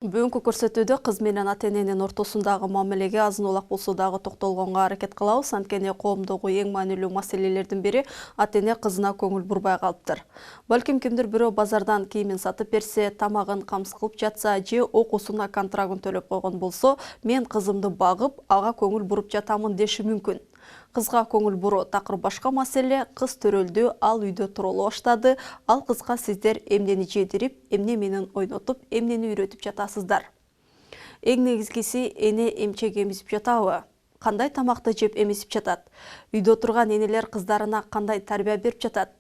Бүгүнкү көрсөтүүдө кыз менен ата-эненин ортосундагы мамилеге азын улак болсо дагы токтолгонго аракет кылабыз. Анткени коомдогу эң маанилүү маселелердин бири ата-эне кызына көңүл бурбай калыптыр. Балким кимдир бирөө базардан кийимин сатып берсе, тамагын камсыз кылып жатса же окуусуна контрагын төлөп койгон болсо, мен кызымды багып, ага көңүл буруп жатамын деши мүмкүн. Кызга көңүл буруу такыр башка маселе. Кыз төрөлдү, ал үйдө турулу баштады. Ал кызга сиздер эмнени жедирип, эмне менен ойнотуп, эмнени үйрөтүп жатасыздар? Эң негизгиси, эне эмчек эмизип жатабы? Кандай тамакты жеп эмизип жатат? Үйдө турган энелер кыздарына кандай тарбия берип жатат?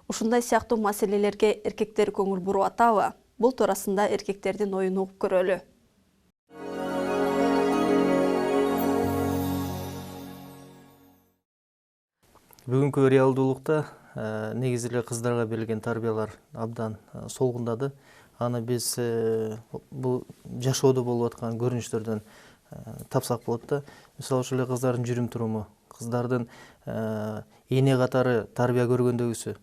Ушундай сыяктуу маселелерге эркектер көңүл буруп атабы? Бул туурасында эркектердин оюн угуп көрөлү. Бүгүнкү реалдуулукта негизи эле кыздарга берилген тарбиялар абдан солгундады. Аны биз бул жашоодо болуп аткан көрүнүштөрдөн тапсак болот да. Мисалы ушул эле кыздардын жүрүм туруму, кыздардын эне катары тарбия көргөндөгүсү,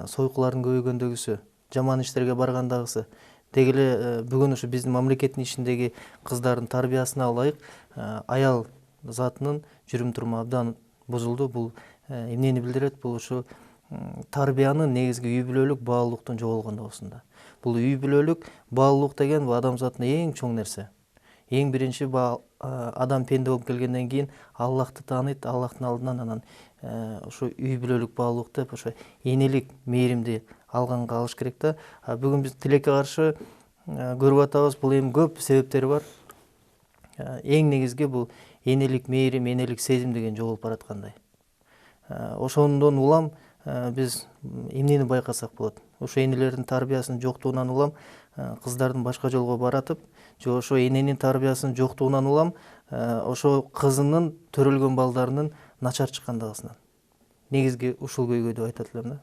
сойкулардын көбөйгөндөгүсү, жаман иштерге баргандагысы. Деги эле бүгүн ушу биздин мамлекеттин ичиндеги кыздардын тарбиясына ылайык аял затынын жүрүм туруму абдан бузулду. Бул эмнени билдирет? Бул ушу тарбиянын негизги үй бүлөлүк баалуулуктун жоголгондугусунда. Бул үй бүлөлүк баалуулук деген бул адамзаттын эң чоң нерсе. Эң биринчи адам пенде болуп келгенден кийин Аллахты тааныйт, Аллахтын алдынан анан ушу үй бүлөлүк баалуулук деп ошо энелик мээримди алганга алыш керек да. Бүгүн биз тилекке каршы көрүп атабыз, бул эми көп себептери бар. Эң негизги бул энелик мээрим, энелик сезим деген жоголуп бараткандай. Ошондон улам биз эмнени байкасак болот? Ошо энелердин тарбиясынын жоктугунан улам кыздардын башка жолго баратып, же ошо эненин тарбиясынын жоктугунан улам ошо кызынын төрөлгөн балдарынын начар чыккандыгысынан. Негизги ушул көйгөй деп айтат элем да.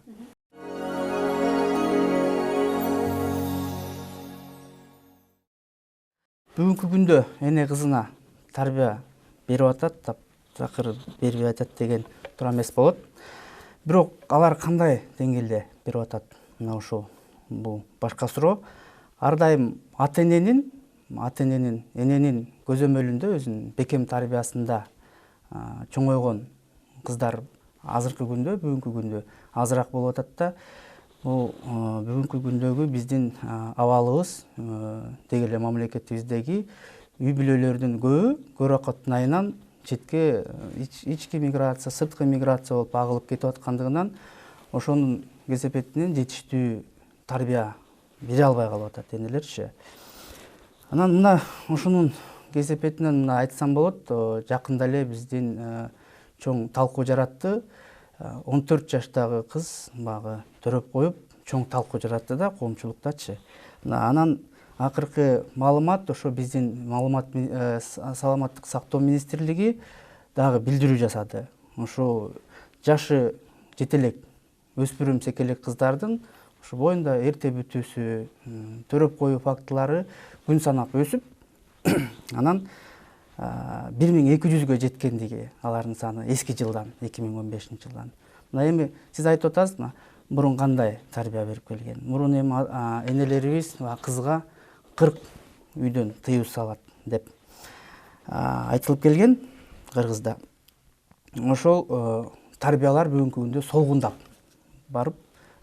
Бүгүнкү күндө эне кызына тарбия берип атат, такыр бербей атат деген туура эмес болот. Бирок алар кандай деңгээлде берип атат? Мына ушул бул башка суроо. Ар дайым ата-эненин, эненин көзөмөлүндө, өзүнүн бекем тарбиясында чоңойгон кыздар азыркы күндө, бүгүнкү күндө азыраак болуп атат да. Бул бүгүнкү күндөгү биздин абалыбыз, деги эле мамлекетибиздеги үй бүлөлөрдүн көбү көрөкөттүн айынан четке ички миграция, сырткы миграция болуп агылып кетип аткандыгынан ошонун кесепетинен жетиштүү тарбия бере албай калып атат энелерчи. Анан мына ушунун кесепетинен мына айтсам болот, жакында эле биздин чоң талкуу жаратты. 14 жаштагы кыз багы төрөп коюп, чоң талкуу жаратты да коомчулуктачы. Анан акыркы маалымат ошо биздин саламаттык сактоо министрлиги дагы билдирүү жасады. Ошо жашы жетелек өспүрүм секелек кыздардын ушу боюнда эрте бүтүүсү, төрөп коюу фактылары күн санап өсүп, анан 1200-гө жеткендиги алардын саны эски жылдан, 2015-жылдан. Мына эми сиз айтып атасыз, мурун кандай тарбия берип келген? Мурун эми энелерибиз кызга 40 үйдөн тыюу салат деп айтылып келген Кыргызда. Ошол тарбиялар бүгүнкү күндө солгундап барып,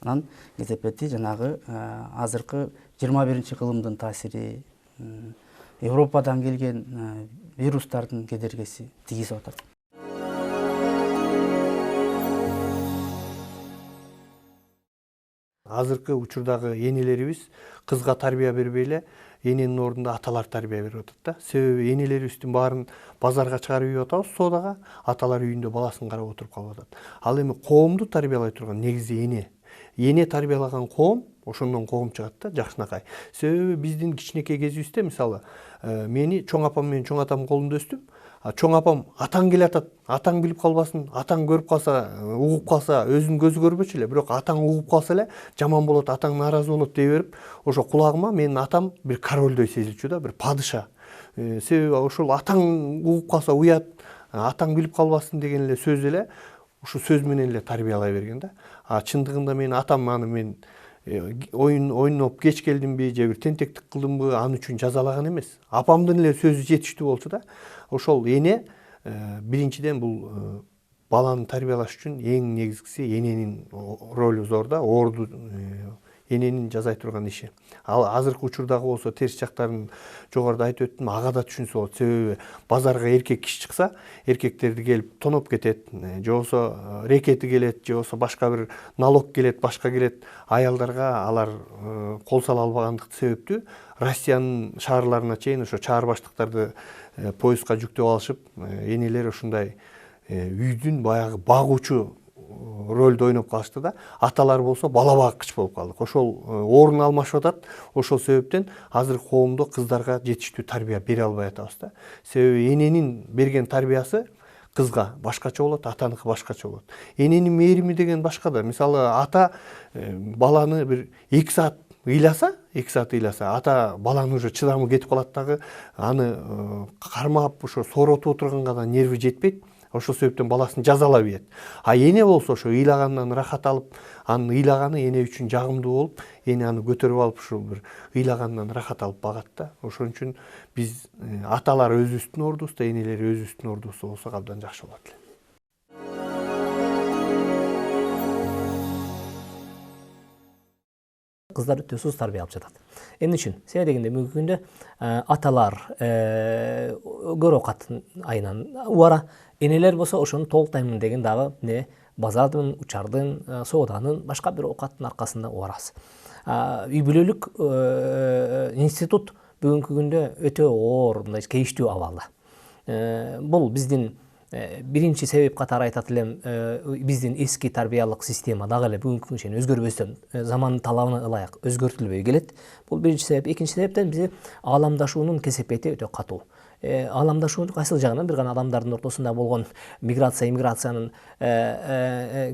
анан кесепети жанагы азыркы 21-кылымдын таасири, Европадан келген вирустардын кедергеси тийгизип атат. Азыркы учурдагы энелерибиз кызга тарбия бербей эле эненин ордунда аталар тарбия берип атат да. Себеби энелерибиздин баарын базарга чыгарып үйүп атабыз соодага, аталар үйүндө баласын карап отуруп калып атат. Ал эми коомду тарбиялай турган негизи эне. Эне тарбиялаган коом, ошондон коом чыгат да, жакшынакай. Себеби биздин кичинекей кезибизде, мисалы, мени чоң апам менен чоң атам колунда өстүм. Чоң апам атаң келатат, атаң билип калбасын, атаң көрүп калса, угуп калса, өзүнүн көзү көрбөчү эле, бирок атаң угуп калса эле жаман болот, атаң нааразы болот дей берип, ошо кулагыма менин атам бир корольдой сезилчү да, бир падыша. Себеби ошол атаң угуп калса уят, атаң билип калбасын деген эле сөз эле ушу сөз менен эле тарбиялай берген да. Чындыгында менин атам аны мен ойноп кеч келдимби же бир тентектик кылдымбы ал үчүн жазалаган эмес. Апамдын эле сөзү жетиштүү болчу да. Ошол эне биринчиден бул баланы тарбиялаш үчүн эң негизгиси эненин ролу зор да, орду эненин жасай турган иши. Ал азыркы учурдагы болсо терс жактарын жогоруда айтып өттүм, ага да түшүнсө болот. Себеби базарга эркек киши чыкса, эркектерди келип тоноп кетет, же болбосо рекети келет, же болбосо башка бир налог келет, башка келет. Аялдарга алар кол сала албагандык себептүү Россиянын шаарларына чейин ошо чаар баштыктарды поездга жүктөп алышып, энелер ушундай үйдүн баягы багуучу ролду ойноп калышты да. Аталар болсо бала багкыч болуп калдык. Ошол орун алмашып атат. Ошол себептен азыркы коомдо кыздарга жетиштүү тарбия бере албай атабыз да. Себеби эненин берген тарбиясы кызга башкача болот, атаныкы башкача болот. Эненин мээрими деген башка да. Мисалы ата баланы бир 2 саат ыйласа, ата баланы уже чыдамы кетип калат дагы, аны кармап ошо сооротуп отурганга да нерви жетпейт. Ошол себептен баласын жазалап ийет. А эне болсо ошо ыйлагандан рахат алып, анын ыйлаганы эне үчүн жагымдуу болуп, эне аны көтөрүп алып ушул бир ыйлагандан рахат алып багат да. Ошон үчүн биз аталар өзүбүздүн ордубузда, энелер өзүбүздүн ордубузда болсо абдан жакшы болот эле. Kızlar өтө сууз тарбия алып жатат. Эмне үчүн? Себеби дегенде бүгүнкү күндө аталар көрө оокат айынан убара, энелер болсо ошону толуктаймын деген дагы базардын, учардын, сооданын, башка бир оокаттын аркасында убарабыз. Үй бүлөлүк институт бүгүнкү күндө өтө оор, мындай кейиштүү абалда. Бул биздин биринчи себеп катары айтат элем, биздин эски тарбиялык система дагы эле бүгүнкү күнгө чейин өзгөрбөстөн, замандын талабына ылайык өзгөртүлбөй келет. Бул биринчи себеп. Экинчи себептен биз ааламдашуунун кесепети өтө катуу. Ааламдашуу кайсыл жагынан бир гана адамдардын ортосунда болгон иммиграциянын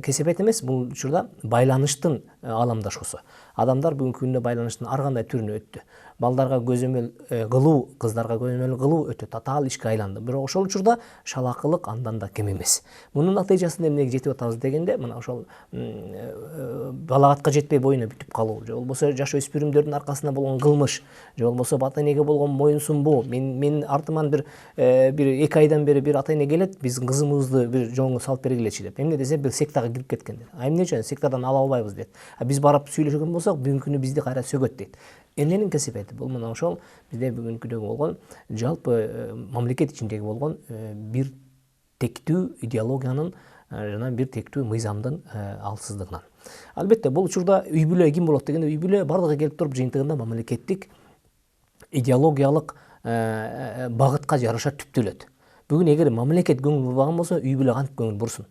кесепети эмес, бул учурда байланыштын ааламдашуусу. Адамдар бүгүнкү күндө байланыштын ар кандай түрүнө өттү. Балдарга көзөмөл кылуу, кыздарга көзөмөл кылуу өтө татаал ишке айланды. Бирок ошол учурда шалакылык андан да кем эмес. Мунун натыйжасында эмнеге жетип атабыз дегенде, мына ошол балагатка жетпей боюна бүтүп калуу, же болбосо жаш өспүрүмдөрдүн аркасында болгон кылмыш, же болбосо ата энеге болгон моюнсунбоо. Мен артыман бир 2 айдан бери бир ата эне келет, биз кызымызды бир жолго салып бергилечи деп. Эмне десе, бир сектага кирип кеткен дейт. А эмне үчүн? Сектадан ала албайбыз дейт. Биз барып сүйлөшкөн болсок, бүгүнкү күнү бизди кайра сөгөт дейт. Эненин кесепети бул мына ошол бизде бүгүнкүдөгү болгон жалпы мамлекет ичиндеги болгон бир тектүү идеологиянын жана бир тектүү мыйзамдын алсыздыгынан. Албетте бул учурда үй бүлө ким болот дегенде, үй бүлө бардыгы келип туруп жыйынтыгында мамлекеттик идеологиялык багытка жараша түптөлөт. Бүгүн эгер мамлекет көңүл бурбаган болсо, үй бүлө кантип көңүл бурсун?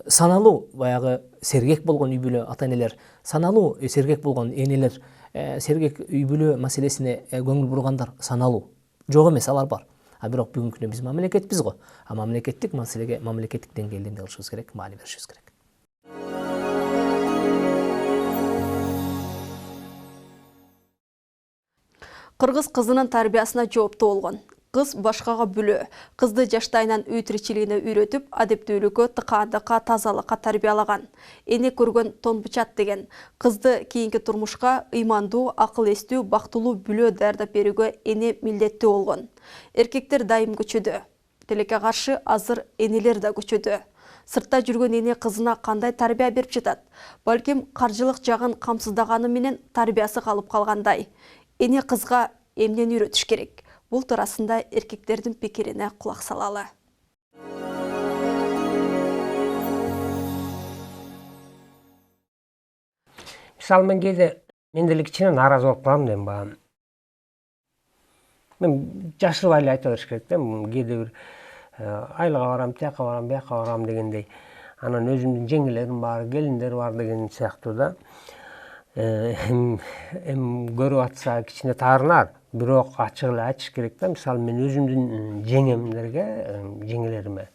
Саналуу баягы сергек болгон үй бүлө ата энелер, саналуу сергек болгон энелер, сергек үй бүлө маселесине көңүл бургандар саналуу. Жок эмес, алар бар. Бирок бүгүнкү күндө биз мамлекетпиз го. Мамлекеттик маселеге мамлекеттик деңгээлде эмне кылышыбыз керек, маани беришибиз керек. Кыргыз кызынын тарбиясына жооптуу болгон. Кыз башкага бүлө. Кызды жаштайынан үй тиричилигине үйрөтүп, адептүүлүккө, тыкаандыкка, тазалыкка тарбиялаган. Эне көргөн тон бычат деген. Кызды кийинки турмушка ыймандуу, акыл эстүү, бактылуу бүлө даярдап берүүгө эне милдеттүү болгон. Эркектер дайым көчөдө. Тилекке каршы азыр энелер да көчөдө. Сыртта жүргөн эне кызына кандай тарбия берип жатат? Балким каржылык жагын камсыздаганы менен тарбиясы калып калгандай. Эне кызга эмнени үйрөтүш керек? Бул туурасында эркектердин пикирине кулак салалы. Мисалы мен кээде деле кичине нааразы болуп калам дейм баягы. Мен жашырбай эле айта бериш керек да. Кээде бир айылга барам, тияка барам, бияка барам дегендей. Анан өзүмдүн жеңелерим бар, келиндер бар деген сыяктуу да. Көрүп атса кичине таарынар. Бирок ачык эле айтыш керек да. Мисалы мен өзүмдүн жеңелериме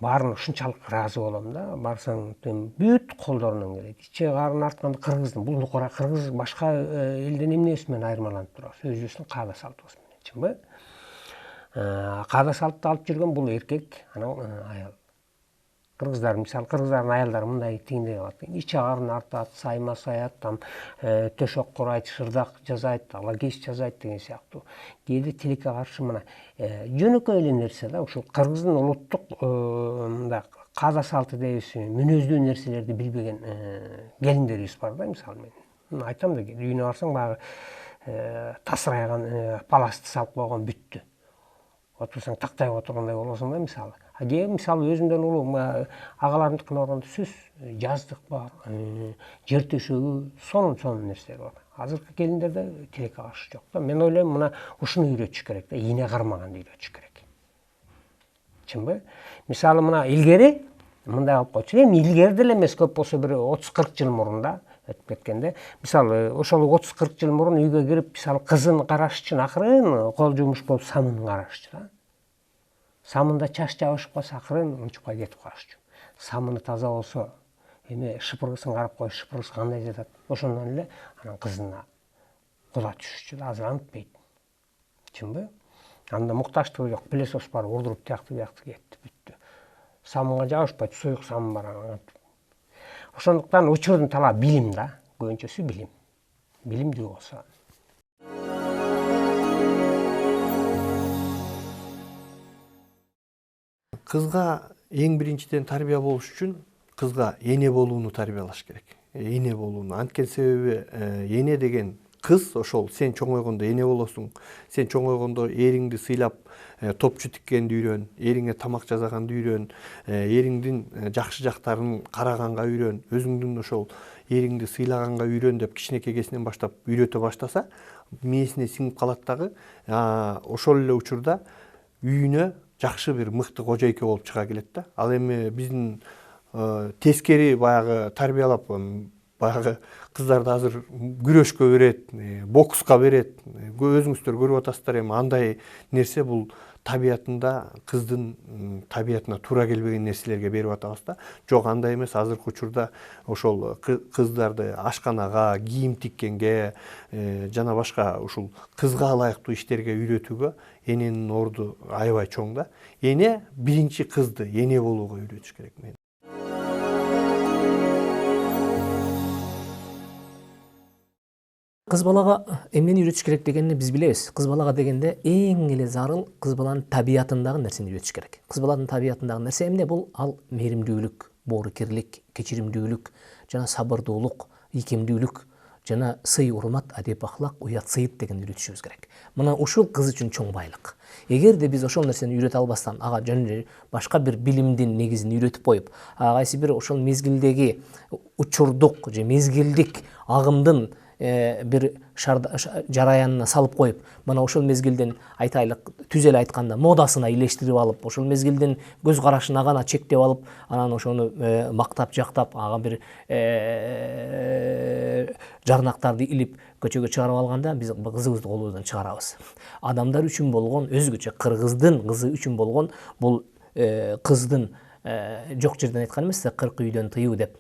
баарын ушунчалык ыраазы болом да. Барсаң бүт колдорунан келет. Ичи карын артканда кыргыздын, бул нукура кыргыз башка элден эмнебиз менен айырмаланып турабыз? Өзүбүздүн каада салтыбыз мененчинби? Каада салтты алып жүргөн бул эркек, анан аял. Кыргыздар мисалы кыргыздардын аялдары мындай тигиндей кылат. Ичи карын артат, сайма саят, там төшөк курайт, шырдак жасайт, лагеш жасайт деген сыяктуу. Кээде тилекке каршы мына жөнөкөй эле нерсе да, ушул кыргыздын улуттук мындай каада салты дейбизби, мүнөздүү нерселерди билбеген келиндерибиз бар да, мисалы мен айтам да, үйүнө барсаң баягы тасырайган паласты салып койгон бүттү. Отурсаң тактайга отургандай болосуң да мисалы. Же мисалы өзүмдөн улуу агаларымдыкына барганда сөз жаздык бар, жер төшөгү, сонун нерселер бар. Азыркы келиндерде тилекке каршы жок да. Мен ойлойм мына ушуну үйрөтүш керек да, ийне кармаганды үйрөтүш керек. Чынбы? Мисалы мына илгери мындай кылып койчу. Эми илгери деле эмес, көп болсо бир 30-40 жыл мурун да өтүп кеткенде, мисалы ошол 30-40 жыл мурун үйгө кирип, мисалы кызын караш үчүн акырын кол жумуш болуп самын карашчу да. Самында чач жабышып калса акырын унчукка кетип карашчу. Самыны таза болсо, эми шыпыргысын карап коюш, шыпыргысы кандай жатат. Ошондон эле анан кызына кула түшүшчү да, азыр антпейт. Чынбы? Анда мукташтыгы жок, пылесос бар, урдуруп тиякты кетти, бүттү. Самынга жабышпайт, суюк самын бар. Ошондуктан учурдун талабы билим да, көбүнчөсү билим. Билимдүү болсо. Кызга эң биринчиден тарбия болуш үчүн кызга эне болууну тарбиялаш керек. Эне болууну. Анткени себеби эне деген кыз ошол сен чоңойгондо эне болосуң. Сен чоңойгондо эриңди сыйлап топчу тиккенди үйрөн, эриңе тамак жасаганды үйрөн, эриңдин жакшы жактарын караганга үйрөн, өзүңдүн ошол эриңди сыйлаганга үйрөн деп кичинекей кезинен баштап үйрөтө баштаса, мээсине сиңип калат дагы. Ошол эле учурда үйүнө жакшы бир мыкты кожойке болуп чыга келет да. Ал эми биздин тескери баягы тарбиялап баягы кыздарды азыр күрөшкө берет, бокска берет. Өзүңүздөр көрүп атасыздар, эми андай нерсе бул табиятында кыздын табиятына туура келбеген нерселерге берип атабыз да. Жок, андай эмес. Азыркы учурда ошол кыздарды ашканага, кийим тиккенге жана башка ушул кызга ылайыктуу иштерге үйрөтүүгө эненин орду аябай чоң да. Эне биринчи кызды эне болууга үйрөтүш керек. Кыз балага эмнени үйрөтүш керек дегенди биз билебиз. Кыз балага дегенде эң эле зарыл кыз баланын табиятындагы нерсени үйрөтүш керек. Кыз баланын табиятындагы нерсе эмне? Бул ал мээримдүүлүк, боорукерлик, кечиримдүүлүк, жана сабырдуулук, ийкемдүүлүк, жана сый урмат, адеп ахлак, уят сыйыт дегенди үйрөтүшүбүз керек. Мына ушул кыз үчүн чоң байлык. Эгерде биз ошол нерсени үйрөтө албастан, ага жөн эле башка бир билимдин негизин үйрөтүп коюп, кайсы бир ошол мезгилдеги учурдук же мезгилдик агымдын бир жараянына салып коюп, мына ошол мезгилден айтайлык түз эле айтканда модасына илештирип алып, ошол мезгилдин көз карашына гана чектеп алып, анан ошону мактап жактап, ага бир жарнактарды илип көчөгө чыгарып алганда биз кызыбызды колубуздан чыгарабыз. Адамдар үчүн болгон, өзгөчө кыргыздын кызы үчүн болгон бул кыздын жок жерден айткан эмес, 40 үйдөн тыюу деп.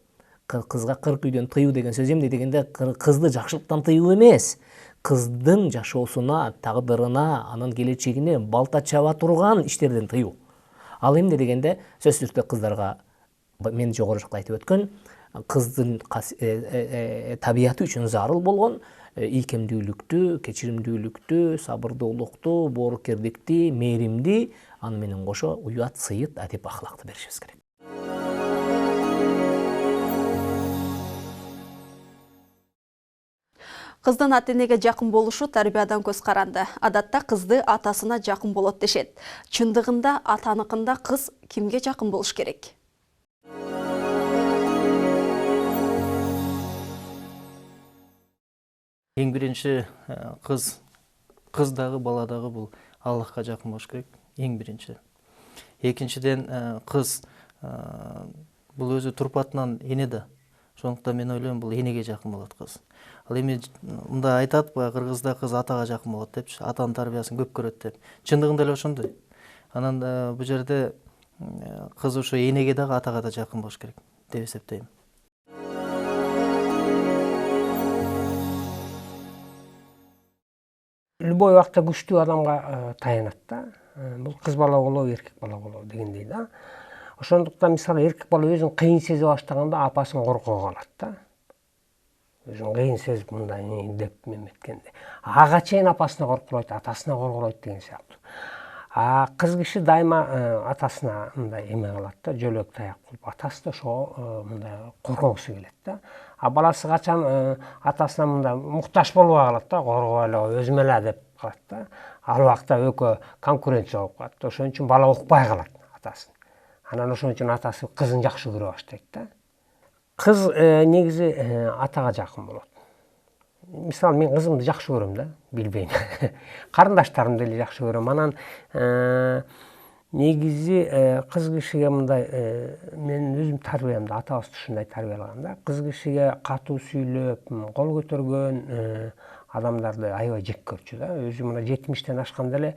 Кызга 40 үйдөн тыюу деген сөз эмне дегенде, кызды жакшылыктан тыюу эмес, кыздын жашоосуна, тагдырына, анын келечегине балта чаба турган иштерден тыюу. Ал эмне дегенде, сөзсүз түрдө кыздарга мен жогору жакта айтып өткөн, кыздын табияты үчүн зарыл болгон ийкемдүүлүктү, кечиримдүүлүктү, сабырдуулукту, боорукердикти, мээримди, аны менен кошо уят, сыйыт, адеп ахлакты беришибиз керек. Кыздын ата-энеге жакын болушу тарбиядан көз каранды. Адатта кызды атасына жакын болот дешет. Чындыгында атаныкында кыз кимге жакын болуш керек? Эң биринчи кыз дагы бала дагы бул Аллахка жакын болуш керек. Эң биринчи. Экинчиден кыз бул өзү турпатынан эне да. Ошондуктан мен ойлойм бул энеге жакын болот кыз. Ал эми мындай айтат, баягы кыргызда кыз атага жакын болот депчи, атанын тарбиясын көп көрөт деп. Чындыгында эле ошондой. Анан бул жерде кыз ушу энеге дагы атага да жакын болуш керек деп эсептейм. Любой убакта күчтүү адамга таянат да. Бул кыз бала болобу, эркек бала болобу дегендей да. Ошондуктан мисалы эркек бала өзүн кыйын сезе баштаганда апасын коркоо калат да. Өзүн кыйын сезип мындай деп эметкенде. Ага чейин апасына коркулойт, атасына коркулойт деген сыяктуу. Кыз киши дайыма атасына мындай эме кылат да, жөлөк таяк кылып, атасы да ошого мындай коркогусу келет да. Баласы качан атасына мындай муктаж болбой калат да, коргой эле өзүм эле деп калат да. Ал убакта экөө конкуренция болуп калат. Ошон үчүн бала укпай калат атасын. Анан ошон үчүн атасы кызын жакшы көрө баштайт да. Кыз негизи атага жакын болот. Мисалы мен кызымды жакшы көрөм да, билбейм. Карындаштарымды эле жакшы көрөм. Анан негизи кыз кишиге мындай мен өзүм тарбиямда атабызды ушундай тарбиялаган да. Кыз кишиге катуу сүйлөп, кол көтөргөн адамдарды аябай жек көрчү да. Өзү мына 70-тен ашканда эле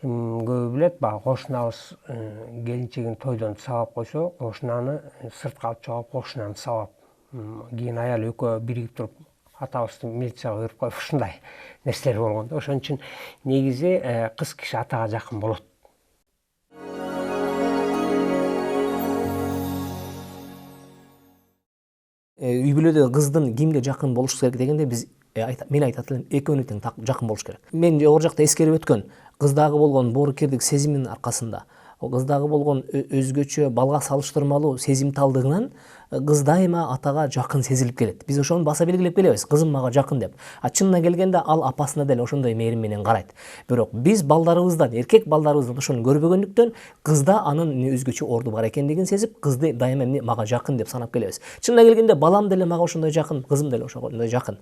көбү билет, баягы кошунабыз келинчегин тойдон сабап койсо, кошунаны сыртка алып чыгып, кошунаны сабап, кийин аял экөө биригип туруп атабызды милицияга берип коюп, ушундай нерселер болгон да. Ошон үчүн негизи кыз киши атага жакын болот. Үй бүлөдө кыздын кимге жакын болуш керек дегенде мен айтат элем, экөөнү тең жакын болуш керек. Мен жогору жакта эскерип өткөн кыздагы болгон боорукердик сезиминин аркасында, кыздагы болгон өзгөчө балга салыштырмалуу сезимталдыгынан кыз дайыма атага жакын сезилип келет. Биз ошону баса белгилеп келебиз, кызым мага жакын деп. Чынына келгенде ал апасына деле ошондой мээрим менен карайт. Бирок биз балдарыбыздан, эркек балдарыбыздан ошону көрбөгөндүктөн кызда анын өзгөчө орду бар экендигин сезип, кызды дайыма мага жакын деп санап келебиз. Чынына келгенде балам деле мага ошондой жакын, кызым деле ошондой жакын.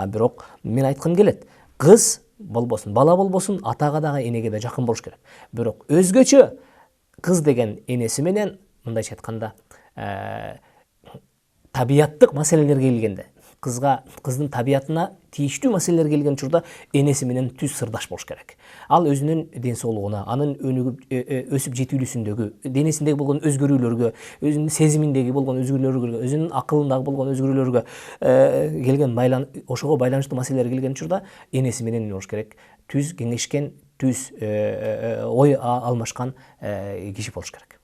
Бирок мен айткым келет, кыз болбосун, бала болбосун, атага дагы энеге да жакын болуш керек. Бирок өзгөчө кыз деген энеси менен мындайча айтканда табияттык маселелерге келгенде, кыздын табиятына тийиштүү маселелер келген учурда энеси менен түз сырдаш болуш керек. Ал өзүнүн ден соолугуна, анын өсүп жетүүлүүсүндөгү, денесиндеги болгон өзгөрүүлөргө, өзүнүн сезиминдеги болгон өзгөрүүлөргө, өзүнүн акылындагы болгон өзгөрүүлөргө келген ошого байланыштуу маселелер келген учурда энеси менен болуш керек. Түз кеңешкен, түз ой алмашкан киши болуш керек.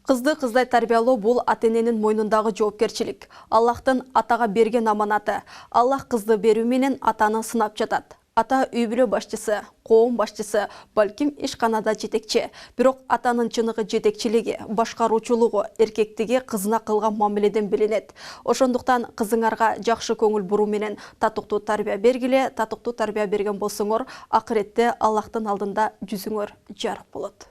Кызды кыздай тарбиялоо бул ата-эненин мойнундагы жоопкерчилик. Аллахтын атага берген аманаты. Аллах кызды берүү менен атаны сынап жатат. Ата үй бүлө башчысы, коом башчысы, балким ишканада жетекчи. Бирок атанын чыныгы жетекчилиги, башкаруучулугу, эркектиги кызына кылган мамиледен билинет. Ошондуктан кызыңарга жакшы көңүл буруу менен татыктуу тарбия бергиле. Татыктуу тарбия берген болсоңор, акыретте Аллахтын алдында жүзүңөр жарык болот.